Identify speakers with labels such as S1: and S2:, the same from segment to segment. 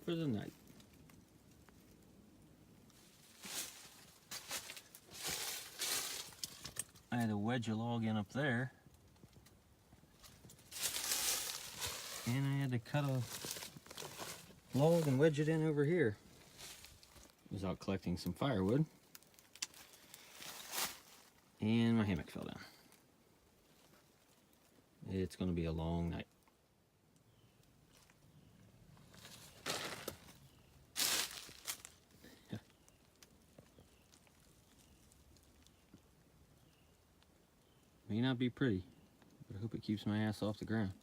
S1: for the night. I had to wedge a log in up there, and I had to cut a log and wedge it in over here. I was out collecting some firewood, and my hammock fell down. It's going to be a long night. May not be pretty, but I hope it keeps my ass off the ground.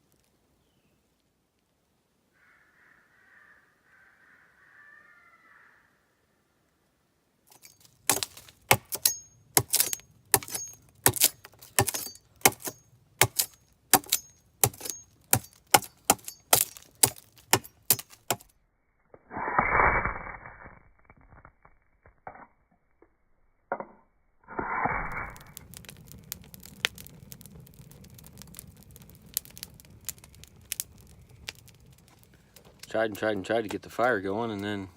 S1: Tried to get the fire going, and then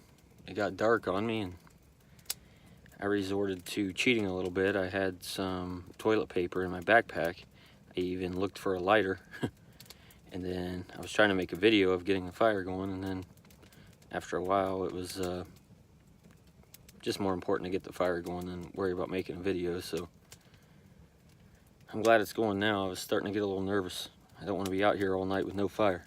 S1: it got dark on me, and I resorted to cheating a little bit. I had some toilet paper in my backpack. I even looked for a lighter, and then I was trying to make a video of getting the fire going, and then after a while it was just more important to get the fire going than worry about making a video. So I'm glad it's going now. I was starting to get a little nervous. I don't want to be out here all night with no fire.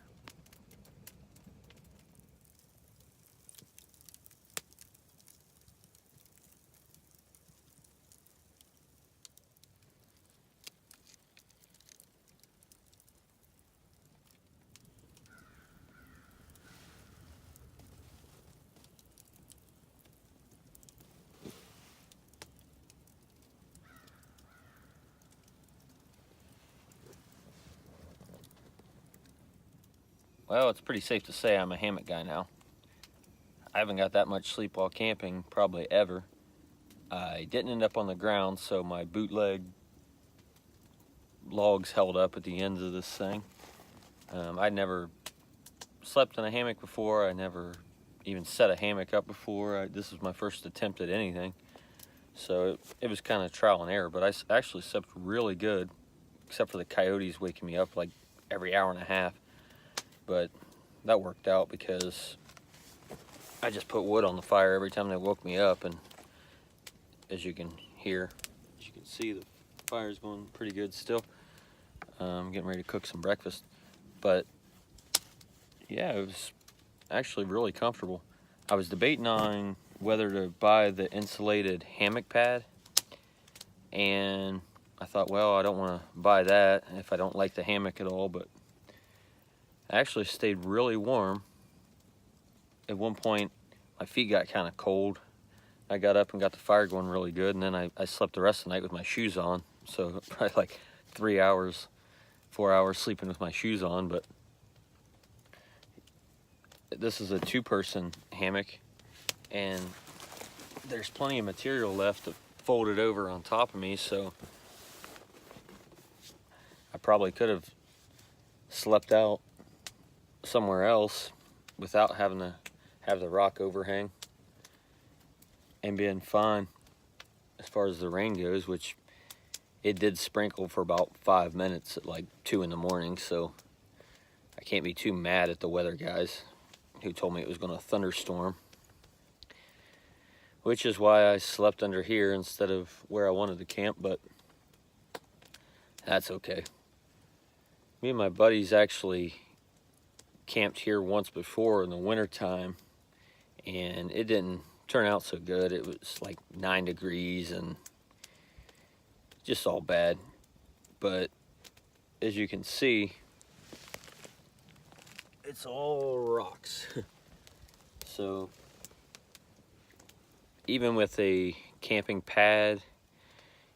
S1: Well, it's pretty safe to say I'm a hammock guy now. I haven't got that much sleep while camping, probably ever. I didn't end up on the ground, so my bootleg logs held up at the ends of this thing. I'd never slept in a hammock before. I never even set a hammock up before. This was my first attempt at anything. So it was kind of trial and error, but I actually slept really good, except for the coyotes waking me up like every hour and a half. But that worked out because I just put wood on the fire every time they woke me up, and as you can hear, as you can see, the fire's going pretty good still. I'm getting ready to cook some breakfast, but yeah, it was actually really comfortable. I was debating on whether to buy the insulated hammock pad, and I thought, well, I don't want to buy that if I don't like the hammock at all, but I actually stayed really warm. At one point, my feet got kind of cold. I got up and got the fire going really good, and then I slept the rest of the night with my shoes on. So probably like 3 hours, 4 hours sleeping with my shoes on. But this is a two-person hammock, and there's plenty of material left to fold it over on top of me, so I probably could have slept out somewhere else without having to have the rock overhang and being fine as far as the rain goes, which it did sprinkle for about 5 minutes at like 2 in the morning, so I can't be too mad at the weather guys who told me it was going to thunderstorm, which is why I slept under here instead of where I wanted to camp, but that's okay. Me and my buddies actually camped here once before in the wintertime, and it didn't turn out so good. It was like 9 degrees and just all bad. But as you can see, it's all rocks. So even with a camping pad,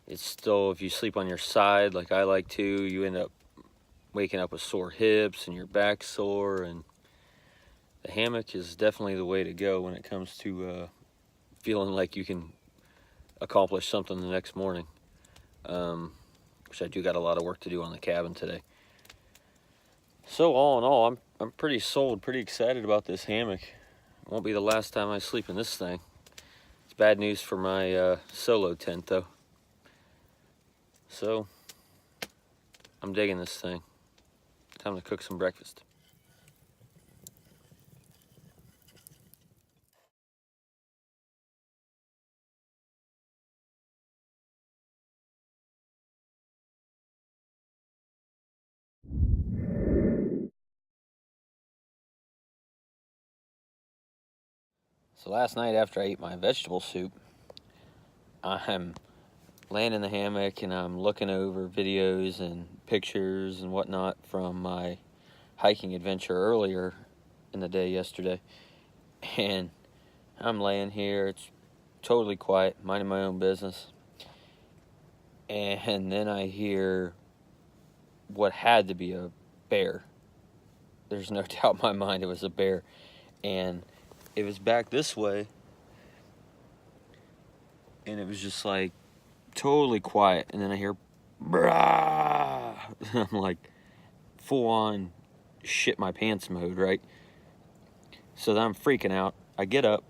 S1: it's still, if you sleep on your side like I like to, you end up waking up with sore hips and your back sore, and the hammock is definitely the way to go when it comes to feeling like you can accomplish something the next morning, which I do got a lot of work to do on the cabin today. So all in all, I'm pretty sold, pretty excited about this hammock. Won't be the last time I sleep in this thing. It's bad news for my solo tent though. So, I'm digging this thing. Time to cook some breakfast. So last night after I ate my vegetable soup, I'm laying in the hammock and I'm looking over videos and pictures and whatnot from my hiking adventure earlier in the day yesterday. And I'm laying here, it's totally quiet, minding my own business. And then I hear what had to be a bear. There's no doubt in my mind it was a bear. And it was back this way. And it was just like totally quiet. And then I hear, brah. I'm like full on shit my pants mode, right? So then I'm freaking out. I get up.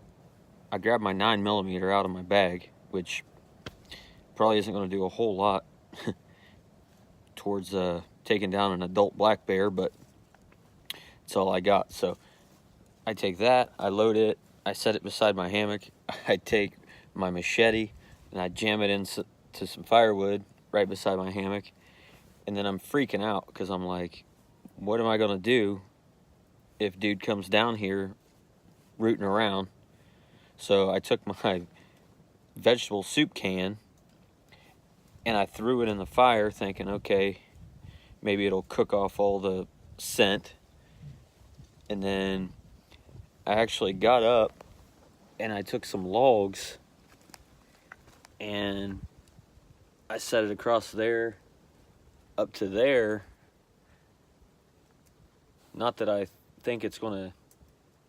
S1: I grab my 9mm out of my bag, which probably isn't going to do a whole lot towards taking down an adult black bear, but it's all I got. So I take that, I load it, I set it beside my hammock. I take my machete and I jam it into some firewood right beside my hammock. And then I'm freaking out because I'm like, what am I going to do if dude comes down here rooting around? So I took my vegetable soup can and I threw it in the fire thinking, okay, maybe it'll cook off all the scent. And then I actually got up and I took some logs and I set it across there up to there. Not that I think it's going to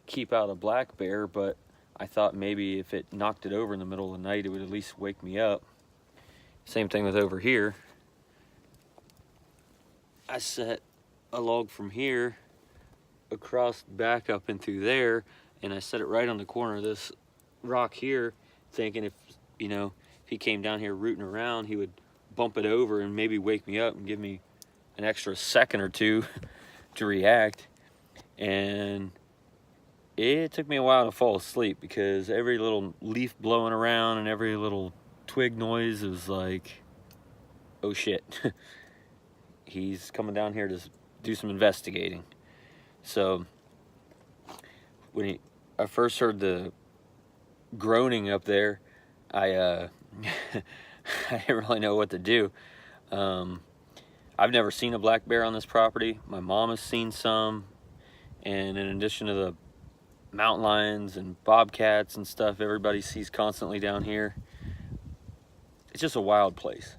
S1: keep out a black bear, but I thought maybe if it knocked it over in the middle of the night, it would at least wake me up. Same thing with over here. I set a log from here across back up and through there, and I set it right on the corner of this rock here, thinking if he came down here rooting around, he would bump it over and maybe wake me up and give me an extra second or two to react. And it took me a while to fall asleep because every little leaf blowing around and every little twig noise was like, oh shit, he's coming down here to do some investigating. So when I first heard the groaning up there, I didn't really know what to do. I've never seen a black bear on this property. My mom has seen some, and in addition to the mountain lions and bobcats and stuff everybody sees constantly down here, it's just a wild place.